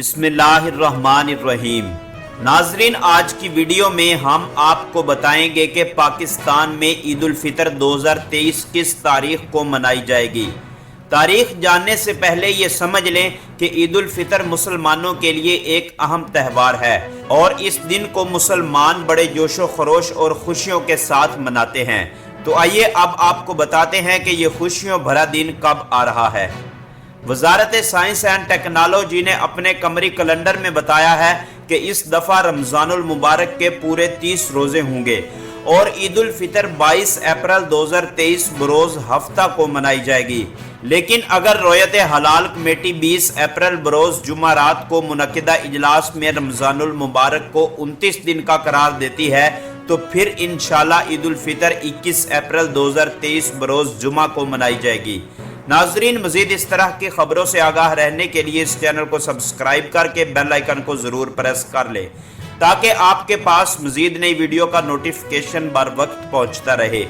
بسم اللہ الرحمن الرحیم۔ ناظرین، آج کی ویڈیو میں ہم آپ کو بتائیں گے کہ پاکستان میں عید الفطر 2023 کس تاریخ کو منائی جائے گی۔ تاریخ جاننے سے پہلے یہ سمجھ لیں کہ عید الفطر مسلمانوں کے لیے ایک اہم تہوار ہے اور اس دن کو مسلمان بڑے جوش و خروش اور خوشیوں کے ساتھ مناتے ہیں۔ تو آئیے اب آپ کو بتاتے ہیں کہ یہ خوشیوں بھرا دن کب آ رہا ہے۔ وزارت سائنس اینڈ ٹیکنالوجی نے اپنے قمری کیلنڈر میں بتایا ہے کہ اس دفعہ رمضان المبارک کے پورے 30 روزے ہوں گے اور عید الفطر 22 اپریل 2023 بروز ہفتہ کو منائی جائے گی، لیکن اگر رویت حلال کمیٹی 20 اپریل بروز جمعرات کو منعقدہ اجلاس میں رمضان المبارک کو 29 دن کا قرار دیتی ہے تو پھر انشاءاللہ عید الفطر 21 اپریل 2023 بروز جمعہ کو منائی جائے گی۔ ناظرین، مزید اس طرح کی خبروں سے آگاہ رہنے کے لیے اس چینل کو سبسکرائب کر کے بیل آئیکن کو ضرور پریس کر لیں تاکہ آپ کے پاس مزید نئی ویڈیو کا نوٹیفیکیشن بر وقت پہنچتا رہے۔